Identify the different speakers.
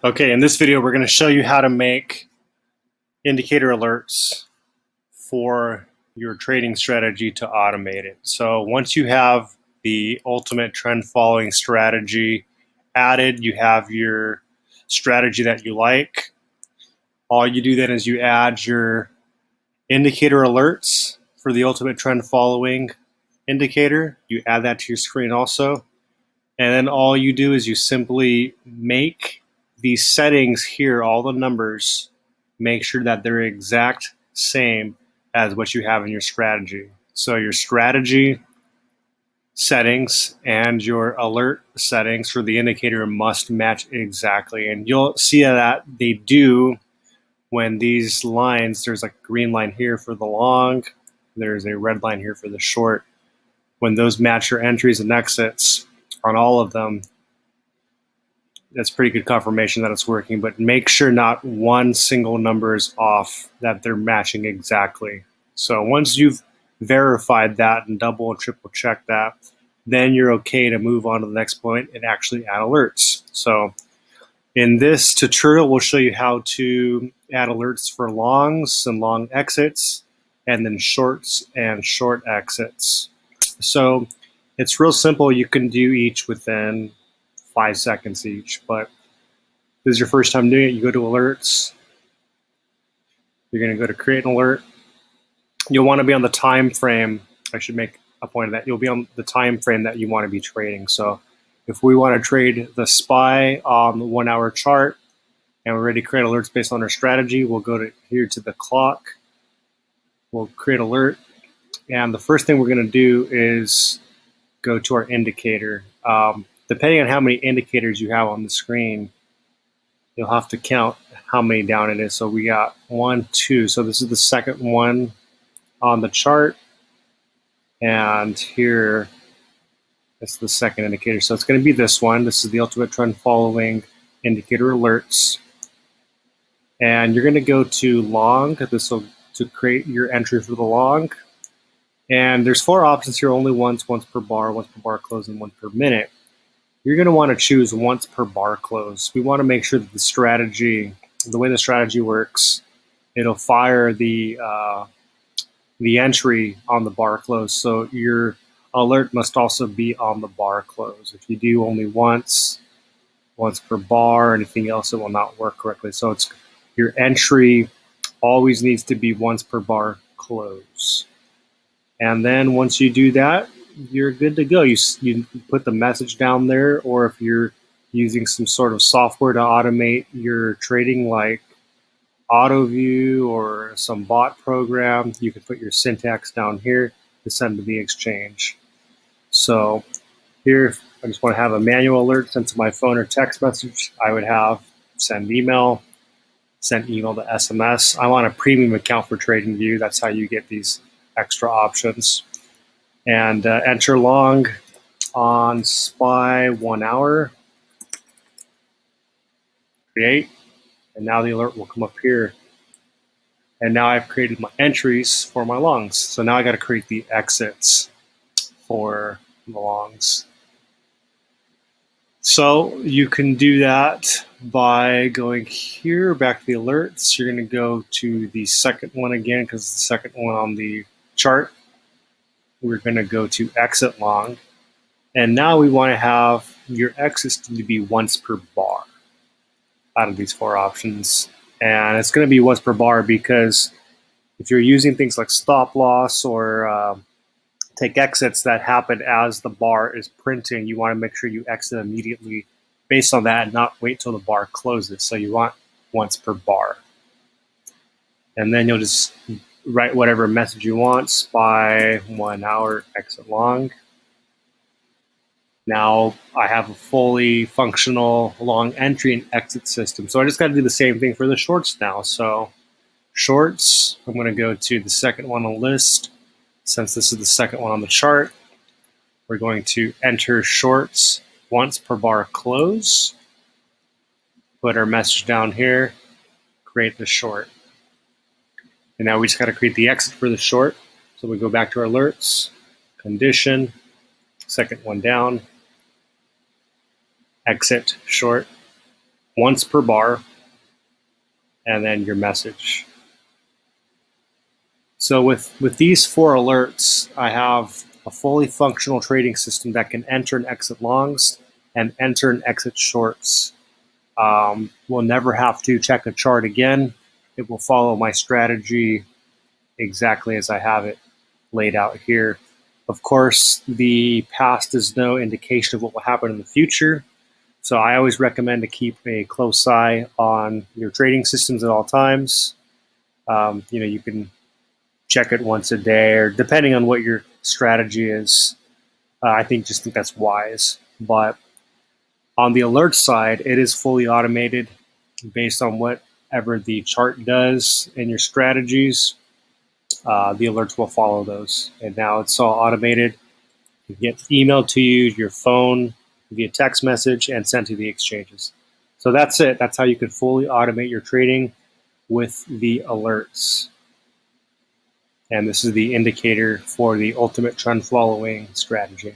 Speaker 1: Okay, in this video, we're going to show you how to make indicator alerts for your trading strategy to automate it. So once you have the ultimate trend following strategy added, you have your strategy that you like. All you do then is you add your indicator alerts for the ultimate trend following indicator. You add that to your screen also. And then all you do is you simply make these settings here, all the numbers, make sure that they're exact same as what you have in your strategy. So your strategy settings and your alert settings for the indicator must match exactly. And you'll see that they do when these lines, there's a green line here for the long, there's a red line here for the short. When those match your entries and exits on all of them, that's pretty good confirmation that it's working, but make sure not one single number is off, that they're matching exactly. So once you've verified that and double and triple check that, then you're okay to move on to the next point and actually add alerts. So in this tutorial, we'll show you how to add alerts for longs and long exits, and then shorts and short exits. So it's real simple. You can do each within 5 seconds each, but if this is your first time doing it, you go to alerts. You're going to go to create an alert. You'll want to be on the time frame. I should make a point of that. You'll be on the time frame that you want to be trading. So if we want to trade the SPY on the 1 hour chart and we're ready to create alerts based on our strategy, we'll go to here to the clock. We'll create alert. And the first thing we're going to do is go to our indicator. Depending on how many indicators you have on the screen, you'll have to count how many down it is. So we got 1, 2. So this is the second one on the chart. And here is the second indicator. So it's going to be this one. This is the ultimate trend following indicator alerts. And you're going to go to long. This will to create your entry for the long. And there's 4 options here, only once per bar close, and 1 per minute. You're going to want to choose once per bar close. We want to make sure that the strategy, the way the strategy works, it'll fire the entry on the bar close. So your alert must also be on the bar close. If you do only once per bar, anything else, it will not work correctly. So it's your entry always needs to be once per bar close. And then once you do that, you're good to go. You put the message down there, or if you're using some sort of software to automate your trading like AutoView or some bot program, you can put your syntax down here to send to the exchange. So here, I just want to have a manual alert sent to my phone or text message. I would have send email to SMS. I want a premium account for Tradingview. That's how you get these extra options. And enter long on SPY 1 hour, create, and now the alert will come up here. And now I've created my entries for my longs. So now I got to create the exits for the longs. So you can do that by going here, back to the alerts. You're going to go to the second one again, because it's the second one on the chart. We're going to go to exit long. And now we want to have your exits to be once per bar out of these 4 options. And it's going to be once per bar because if you're using things like stop loss or take exits that happen as the bar is printing, you want to make sure you exit immediately based on that and not wait till the bar closes. So you want once per bar. And then you'll just write whatever message you want, SPY 1 hour exit long. Now I have a fully functional long entry and exit system. So I just got to do the same thing for the shorts now. So shorts, I'm going to go to the second one on the list. Since this is the second one on the chart, we're going to enter shorts once per bar close. Put our message down here, create the short. And now we just got to create the exit for the short. So we go back to our alerts, condition, second one down, exit short. once per bar, and then your message. So with these 4 alerts, I have a fully functional trading system that can enter and exit longs and enter and exit shorts. We'll never have to check a chart again. It will follow my strategy exactly as I have it laid out here. Of course, the past is no indication of what will happen in the future. So I always recommend to keep a close eye on your trading systems at all times. You can check it once a day, or depending on what your strategy is. I think that's wise. But on the alert side, it is fully automated based on whatever the chart does in your strategies. The alerts will follow those, and now it's all automated. It gets emailed to you, your phone, via text message, and sent to the exchanges. So that's it. That's how you can fully automate your trading with the alerts. And this is the indicator for the ultimate trend following strategy.